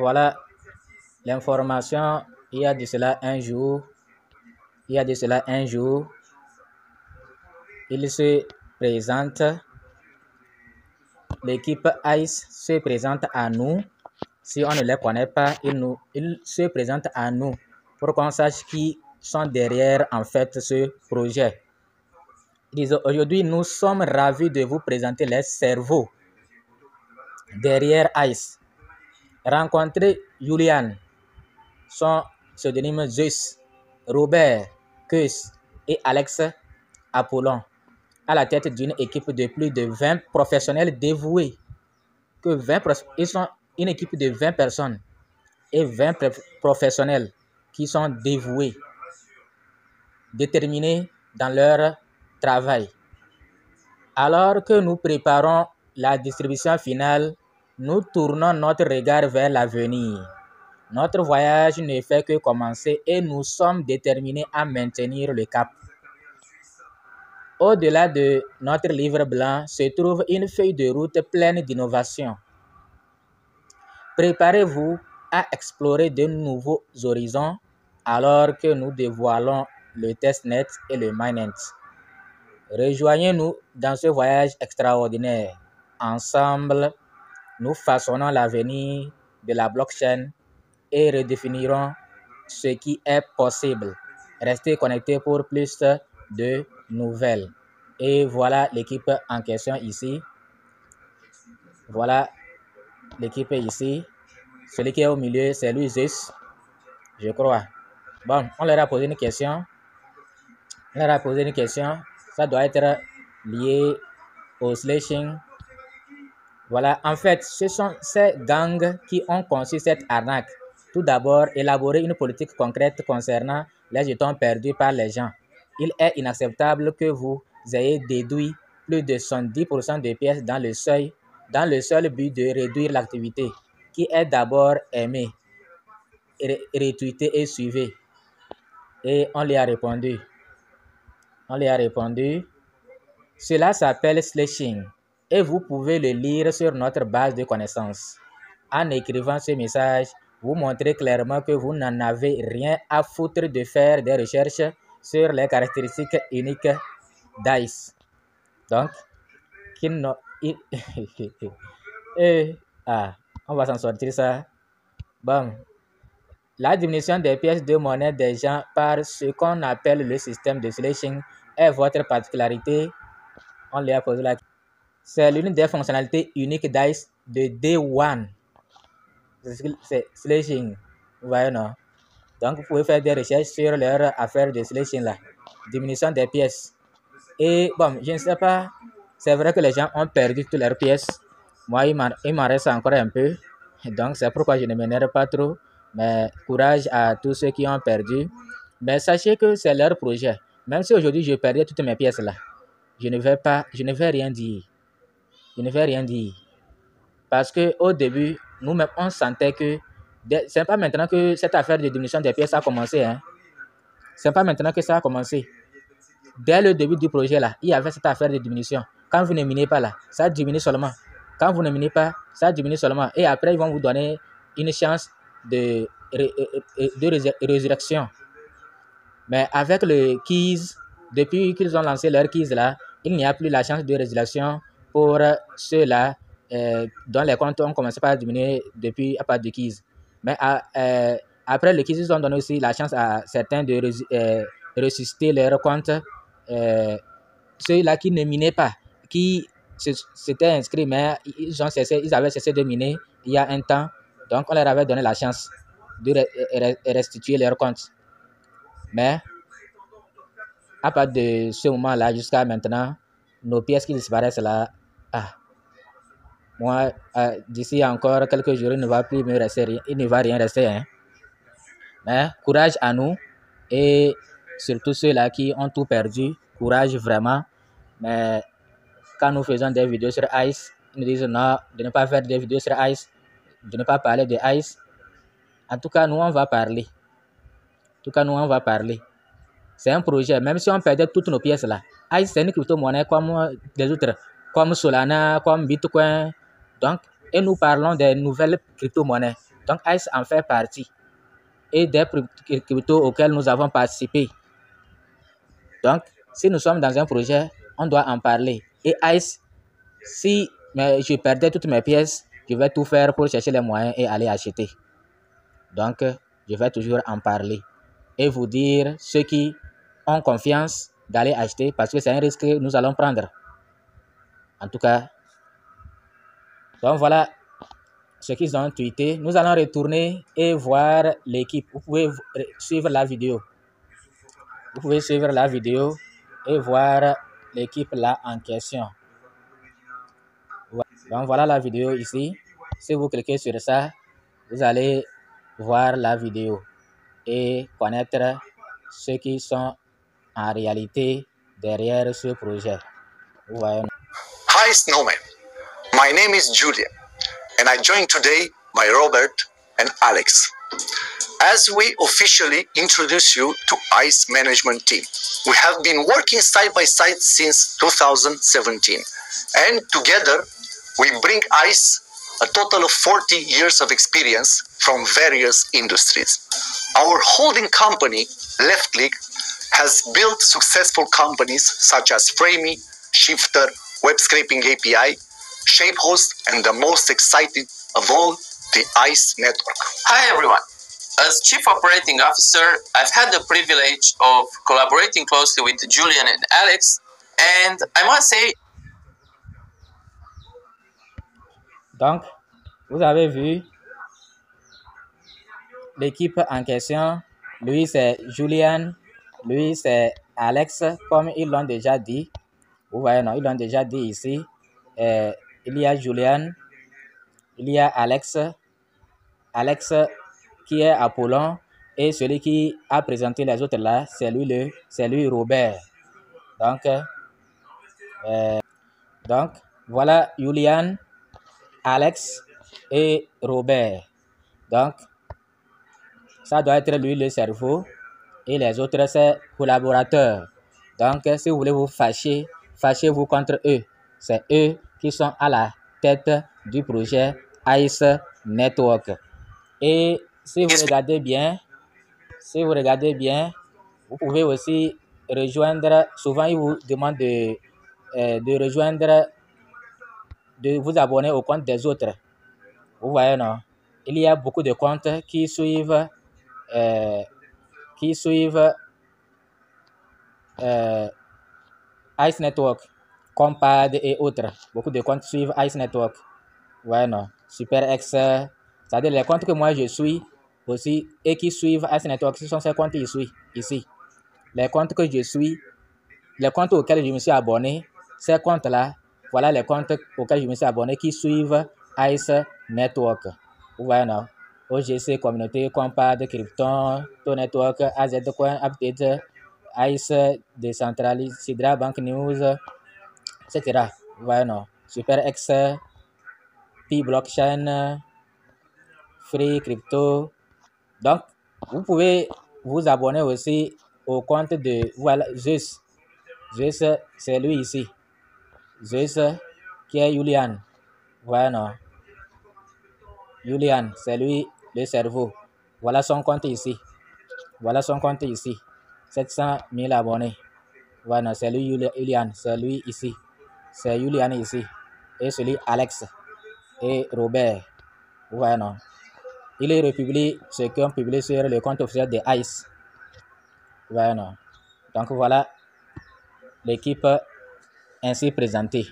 voilà l'information. Il y a de cela un jour, il se présente, l'équipe ICE se présente à nous. Si on ne les connaît pas, ils se présentent à nous pour qu'on sache qui sont derrière en fait ce projet. Aujourd'hui, nous sommes ravis de vous présenter les cerveaux derrière ICE. Rencontrez Julian, son pseudonyme Zeus, Robert, Keus et Alex Apollon, à la tête d'une équipe de plus de 20 professionnels dévoués. Ils sont une équipe de 20 personnes et 20 professionnels qui sont dévoués, déterminés dans leur travail. Alors que nous préparons la distribution finale, nous tournons notre regard vers l'avenir. Notre voyage ne fait que commencer et nous sommes déterminés à maintenir le cap. Au-delà de notre livre blanc se trouve une feuille de route pleine d'innovations. Préparez-vous à explorer de nouveaux horizons alors que nous dévoilons le testnet et le mainnet. Rejoignez-nous dans ce voyage extraordinaire. Ensemble, nous façonnons l'avenir de la blockchain et redéfinirons ce qui est possible. Restez connectés pour plus de nouvelles. Et voilà l'équipe en question ici. Voilà l'équipe ici. Celui qui est au milieu, c'est lui, Zeus, je crois. Bon, on leur a posé une question. Ça doit être lié au slashing. Voilà, en fait, ce sont ces gangs qui ont conçu cette arnaque. Tout d'abord, élaborer une politique concrète concernant les jetons perdus par les gens. Il est inacceptable que vous ayez déduit plus de 70% des pièces dans le seul but de réduire l'activité, qui est d'abord aimé, retweeté et suivi. Et on lui a répondu. Cela s'appelle slashing et vous pouvez le lire sur notre base de connaissances. En écrivant ce message, vous montrez clairement que vous n'en avez rien à foutre de faire des recherches sur les caractéristiques uniques d'ICE. Donc, on va s'en sortir ça. Bon. La diminution des pièces de monnaie des gens par ce qu'on appelle le système de slashing est votre particularité. On lui a posé la question. C'est l'une des fonctionnalités uniques d'ICE de Day One. C'est slashing. Vous voyez, non? Donc, vous pouvez faire des recherches sur leur affaire de slashing là. Diminution des pièces. Et bon, je ne sais pas. C'est vrai que les gens ont perdu toutes leurs pièces. Moi, il m'en reste encore un peu. Donc, c'est pourquoi je ne m'énerve pas trop. Mais courage à tous ceux qui ont perdu. Mais sachez que c'est leur projet. Même si aujourd'hui je perdais toutes mes pièces là, je ne vais rien dire. Parce qu'au début, nous-mêmes, on sentait que c'est pas maintenant que cette affaire de diminution des pièces a commencé. Hein. C'est pas maintenant que ça a commencé. Dès le début du projet là, il y avait cette affaire de diminution. Quand vous ne minez pas là, ça diminue seulement. Quand vous ne minez pas, ça diminue seulement. Et après, ils vont vous donner une chance de résurrection. Mais avec le keys, depuis qu'ils ont lancé leur keys là, il n'y a plus la chance de résurrection pour ceux-là dont les comptes ont commencé par diminuer depuis à part de keys. Mais après le keys, ils ont donné aussi la chance à certains de ressusciter leur compte. Ceux-là qui ne minaient pas, qui s'étaient inscrits, mais ils avaient cessé de miner il y a un temps. Donc, on leur avait donné la chance de restituer leur compte. Mais, à partir de ce moment-là, jusqu'à maintenant, nos pièces qui disparaissent là, moi, d'ici encore quelques jours, il ne va plus me rester rien. Il ne va rien rester. Hein. Mais, courage à nous et surtout ceux-là qui ont tout perdu. Courage vraiment. Mais, quand nous faisons des vidéos sur ICE, ils nous disent non, de ne pas faire des vidéos sur ICE, de ne pas parler de ICE. En tout cas, nous, on va parler. C'est un projet. Même si on perdait toutes nos pièces là, ICE, c'est une crypto-monnaie comme les autres, comme Solana, comme Bitcoin. Donc, et nous parlons des nouvelles crypto-monnaies. Donc, ICE en fait partie. Et des cryptos auxquels nous avons participé. Donc, si nous sommes dans un projet, on doit en parler. Et ICE, si je perdais toutes mes pièces, je vais tout faire pour chercher les moyens et aller acheter. Donc, je vais toujours en parler et vous dire ceux qui ont confiance d'aller acheter parce que c'est un risque que nous allons prendre. En tout cas, donc voilà ce qu'ils ont tweeté. Nous allons retourner et voir l'équipe. Vous pouvez suivre la vidéo. Vous pouvez suivre la vidéo et voir l'équipe là en question. Donc voilà la vidéo ici. Si vous cliquez sur ça, vous allez voir la vidéo et connaître ceux qui sont en réalité derrière ce projet. Vous voyez. Hi Snowman, my name is Julia and I joined today by Robert and Alex. As we officially introduce you to ICE management team, we have been working side by side since 2017 and together we bring ICE a total of 40 years of experience from various industries. Our holding company, LeftClick, has built successful companies such as Framey, Shifter, Web Scraping API, ShapeHost, and the most exciting of all, the ICE network. Hi everyone. As Chief Operating Officer, I've had the privilege of collaborating closely with Julian and Alex, and I must say... Donc, vous avez vu l'équipe en question. Lui, c'est Julian. Lui, c'est Alex, comme ils l'ont déjà dit. Vous voyez, non, ils l'ont déjà dit ici. Il y a Julian. Il y a Alex. Alex qui est Apollon. Et celui qui a présenté les autres là, c'est lui Robert. Donc, voilà Julian, Alex et Robert. Donc, ça doit être lui le cerveau et les autres, c'est collaborateurs. Donc, si vous voulez vous fâcher, fâchez-vous contre eux. C'est eux qui sont à la tête du projet ICE Network. Et si vous regardez bien, vous pouvez aussi rejoindre, souvent ils vous demandent de rejoindre, de vous abonner au compte des autres. Vous voyez, non? Il y a beaucoup de comptes qui suivent ICE Network, Compad et autres. Beaucoup de comptes suivent ICE Network. Ouais, non. SuperX, c'est-à-dire les comptes que moi je suis aussi et qui suivent ICE Network, ce sont ces comptes ici. Les comptes que je suis, les comptes auxquels je me suis abonné, ces comptes-là, voilà les comptes auxquels je me suis abonné qui suivent ICE Network. Vous voyez, non? OGC, Communauté, Compad, Krypton, To Network, AZ Coin, Update, ICE, Decentralized, Sidra, Bank News, etc. Vous voyez, non? SuperX, P-Blockchain, Free Crypto. Donc, vous pouvez vous abonner aussi au compte de, voilà, Zeus. Zeus, c'est lui ici. Zeus, qui est Julian. Voilà, non. Julian, c'est lui le cerveau. Voilà son compte ici. 700 000 abonnés. Voilà, c'est lui Julian. C'est lui ici. C'est Julian ici. Et celui Alex et Robert. Voilà, non. Il est republié ce qu'on publie sur le compte officiel de ICE. Voilà, non. Donc voilà l'équipe ainsi présentée.